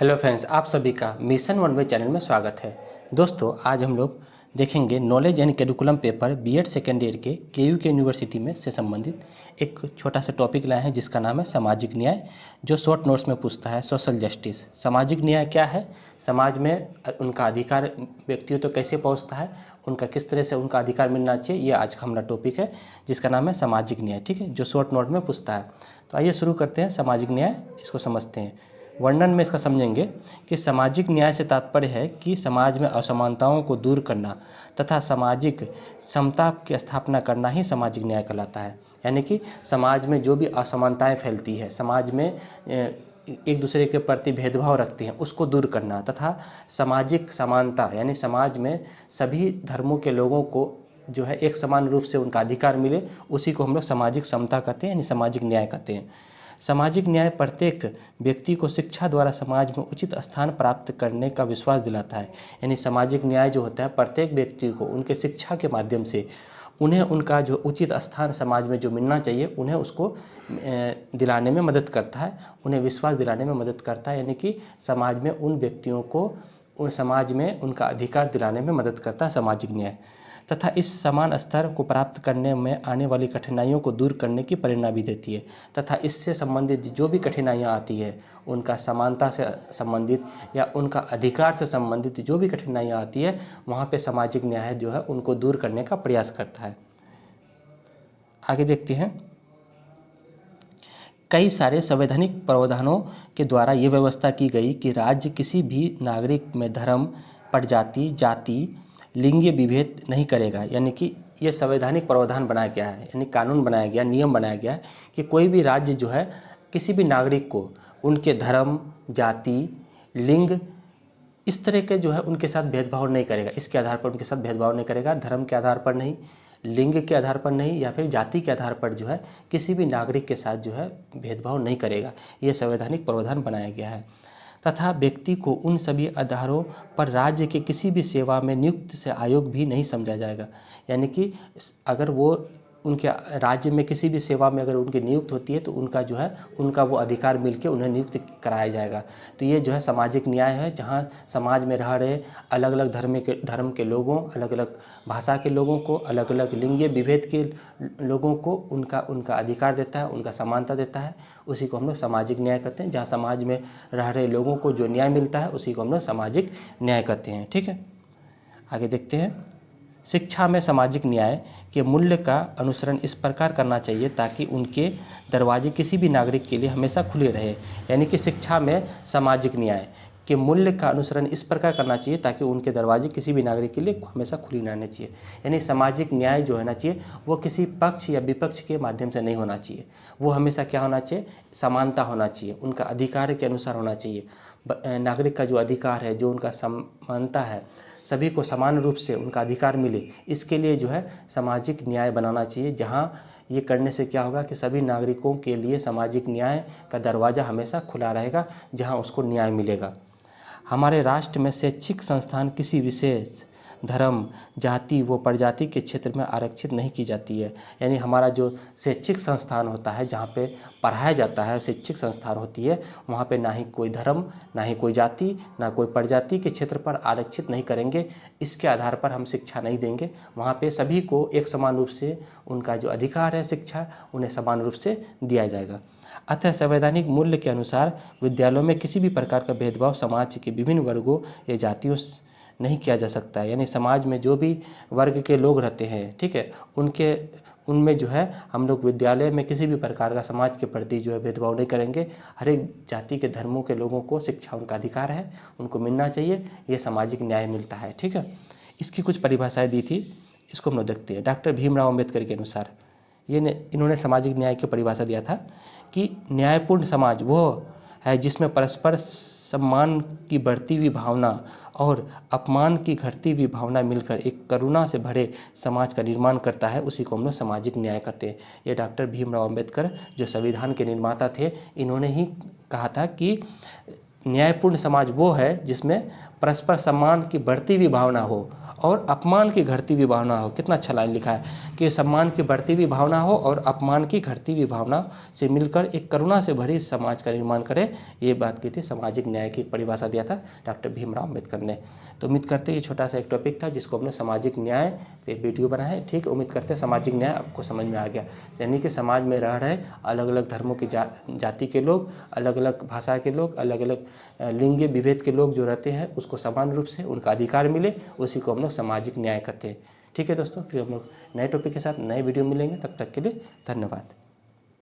Hello friends, आप सभी का मिशन वन वे चैनल में स्वागत है। दोस्तों, आज हम लोग देखेंगे knowledge and curriculum paper BEd second year के केयू के यूनिवर्सिटी में से संबंधित एक छोटा सा टॉपिक लाए हैं जिसका नाम है सामाजिक न्याय, जो शॉर्ट नोट्स में पूछता है सोशल जस्टिस। सामाजिक न्याय क्या है, समाज में उनका अधिकार व्यक्तियों तो कैसे पहुँचता है, उनका किस तरह से उनका अधिकार मिलना चाहिए, ये आज का हमारा टॉपिक है जिसका नाम है सामाजिक न्याय। ठीक है, जो शॉर्ट नोट में पूछता है। तो आइए शुरू करते हैं सामाजिक न्याय, इसको समझते हैं। वर्णन में इसका समझेंगे कि सामाजिक न्याय से तात्पर्य है कि समाज में असमानताओं को दूर करना तथा सामाजिक समता की स्थापना करना ही सामाजिक न्याय कहलाता है। यानी कि समाज में जो भी असमानताएं फैलती है, समाज में एक दूसरे के प्रति भेदभाव रखती हैं, उसको दूर करना तथा सामाजिक समानता यानी समाज में सभी धर्मों के लोगों को जो है एक समान रूप से उनका अधिकार मिले, उसी को हम लोग सामाजिक समता कहते हैं, यानी सामाजिक न्याय कहते हैं। सामाजिक न्याय प्रत्येक व्यक्ति को शिक्षा द्वारा समाज में उचित स्थान प्राप्त करने का विश्वास दिलाता है। यानी सामाजिक न्याय जो होता है प्रत्येक व्यक्ति को उनके शिक्षा के माध्यम से उन्हें उनका जो उचित स्थान समाज में जो मिलना चाहिए उन्हें उसको दिलाने में मदद करता है, उन्हें विश्वास दिलाने में मदद करता है। यानी कि समाज में उन व्यक्तियों को उन समाज में उनका अधिकार दिलाने में मदद करता है सामाजिक न्याय, तथा इस समान स्तर को प्राप्त करने में आने वाली कठिनाइयों को दूर करने की प्रेरणा भी देती है। तथा इससे संबंधित जो भी कठिनाइयाँ आती है, उनका समानता से संबंधित या उनका अधिकार से संबंधित जो भी कठिनाइयाँ आती है, वहाँ पे सामाजिक न्याय जो है उनको दूर करने का प्रयास करता है। आगे देखते हैं। कई सारे संवैधानिक प्रावधानों के द्वारा ये व्यवस्था की गई कि राज्य किसी भी नागरिक में धर्म, प्रजाति, जाति, लिंगीय विभेद नहीं करेगा। यानी कि ये संवैधानिक प्रावधान बनाया गया है, यानी कानून बनाया गया, नियम बनाया गया है कि कोई भी राज्य जो है किसी भी नागरिक को उनके धर्म, जाति, लिंग, इस तरह के जो है उनके साथ भेदभाव नहीं करेगा। इसके आधार पर उनके साथ भेदभाव नहीं करेगा, धर्म के आधार पर नहीं, लिंग के आधार पर नहीं, या फिर जाति के आधार पर जो है किसी भी नागरिक के साथ जो है भेदभाव नहीं करेगा। ये संवैधानिक प्रावधान बनाया गया है। तथा व्यक्ति को उन सभी आधारों पर राज्य के किसी भी सेवा में नियुक्त से आयोग भी नहीं समझा जाएगा। यानी कि अगर वो उनके राज्य में किसी भी सेवा में अगर उनकी नियुक्त होती है तो उनका जो है उनका वो अधिकार मिलके उन्हें नियुक्त कराया जाएगा। तो ये जो है सामाजिक न्याय है, जहाँ समाज में रह रहे अलग अलग धर्म के लोगों, अलग अलग भाषा के लोगों को, अलग अलग लिंगीय विभेद के लोगों को उनका अधिकार देता है, उनका समानता देता है। उसी को हम लोग सामाजिक न्याय कहते हैं। जहाँ समाज में रह रहे लोगों को जो न्याय मिलता है उसी को हम लोग सामाजिक न्याय कहते हैं। ठीक है, आगे देखते हैं। शिक्षा में सामाजिक न्याय के मूल्य का अनुसरण इस प्रकार करना चाहिए ताकि उनके दरवाजे किसी भी नागरिक के लिए हमेशा खुले रहे। यानी कि शिक्षा में सामाजिक न्याय के मूल्य का अनुसरण इस प्रकार करना चाहिए ताकि उनके दरवाजे किसी भी नागरिक के लिए हमेशा खुले रहने चाहिए। यानी सामाजिक न्याय जो होना चाहिए वो किसी पक्ष या विपक्ष के माध्यम से नहीं होना चाहिए, वो हमेशा क्या होना चाहिए, समानता होना चाहिए, उनका अधिकार के अनुसार होना चाहिए। नागरिक का जो अधिकार है, जो उनका समानता है, सभी को समान रूप से उनका अधिकार मिले, इसके लिए जो है सामाजिक न्याय बनाना चाहिए। जहाँ ये करने से क्या होगा कि सभी नागरिकों के लिए सामाजिक न्याय का दरवाज़ा हमेशा खुला रहेगा, जहाँ उसको न्याय मिलेगा। हमारे राष्ट्र में शैक्षिक संस्थान किसी विशेष धर्म, जाति व प्रजाति के क्षेत्र में आरक्षित नहीं की जाती है। यानी हमारा जो शैक्षिक संस्थान होता है, जहाँ पे पढ़ाया जाता है, शैक्षिक संस्थान होती है, वहाँ पे ना ही कोई धर्म, ना ही कोई जाति, ना कोई प्रजाति के क्षेत्र पर आरक्षित नहीं करेंगे। इसके आधार पर हम शिक्षा नहीं देंगे। वहाँ पे सभी को एक समान रूप से उनका जो अधिकार है शिक्षा, उन्हें समान रूप से दिया जाएगा। अतः संवैधानिक मूल्य के अनुसार विद्यालयों में किसी भी प्रकार का भेदभाव समाज के विभिन्न वर्गों या जातियों नहीं किया जा सकता है। यानी समाज में जो भी वर्ग के लोग रहते हैं, ठीक है, उनमें जो है हम लोग विद्यालय में किसी भी प्रकार का समाज के प्रति जो है भेदभाव नहीं करेंगे। हर एक जाति के धर्मों के लोगों को शिक्षा उनका अधिकार है, उनको मिलना चाहिए, ये सामाजिक न्याय मिलता है। ठीक है, इसकी कुछ परिभाषाएँ दी थी, इसको हम लोग देखते हैं। डॉक्टर भीमराव अम्बेडकर के अनुसार इन्होंने सामाजिक न्याय की परिभाषा दिया था कि न्यायपूर्ण समाज वो है जिसमें परस्पर सम्मान की बढ़ती हुई भावना और अपमान की घटती हुई भावना मिलकर एक करुणा से भरे समाज का निर्माण करता है, उसी को हम लोग सामाजिक न्याय कहते हैं। ये डॉक्टर भीमराव अम्बेडकर जो संविधान के निर्माता थे, इन्होंने ही कहा था कि न्यायपूर्ण समाज वो है जिसमें परस्पर सम्मान की बढ़ती हुई भावना हो और अपमान की घटती हुई भावना हो। कितना अच्छा लाइन लिखा है कि सम्मान की बढ़ती हुई भावना हो और अपमान की घटती हुई भावना से मिलकर एक करुणा से भरी समाज का निर्माण करे। ये बात की थी, सामाजिक न्याय की परिभाषा दिया था डॉक्टर भीमराव अम्बेडकर ने। तो उम्मीद करते हैं ये छोटा सा एक टॉपिक था जिसको हमने सामाजिक न्याय पे वीडियो बनाया है। ठीक, उम्मीद करते हैं सामाजिक न्याय आपको समझ में आ गया। यानी कि समाज में रह रहे अलग अलग धर्मों की जाति के लोग, अलग अलग भाषा के लोग, अलग अलग लिंग विभेद के लोग जो रहते हैं उसको समान रूप से उनका अधिकार मिले, उसी को हम लोग सामाजिक न्याय कहते हैं। ठीक है दोस्तों, फिर हम लोग नए टॉपिक के साथ नए वीडियो मिलेंगे। तब तक के लिए धन्यवाद।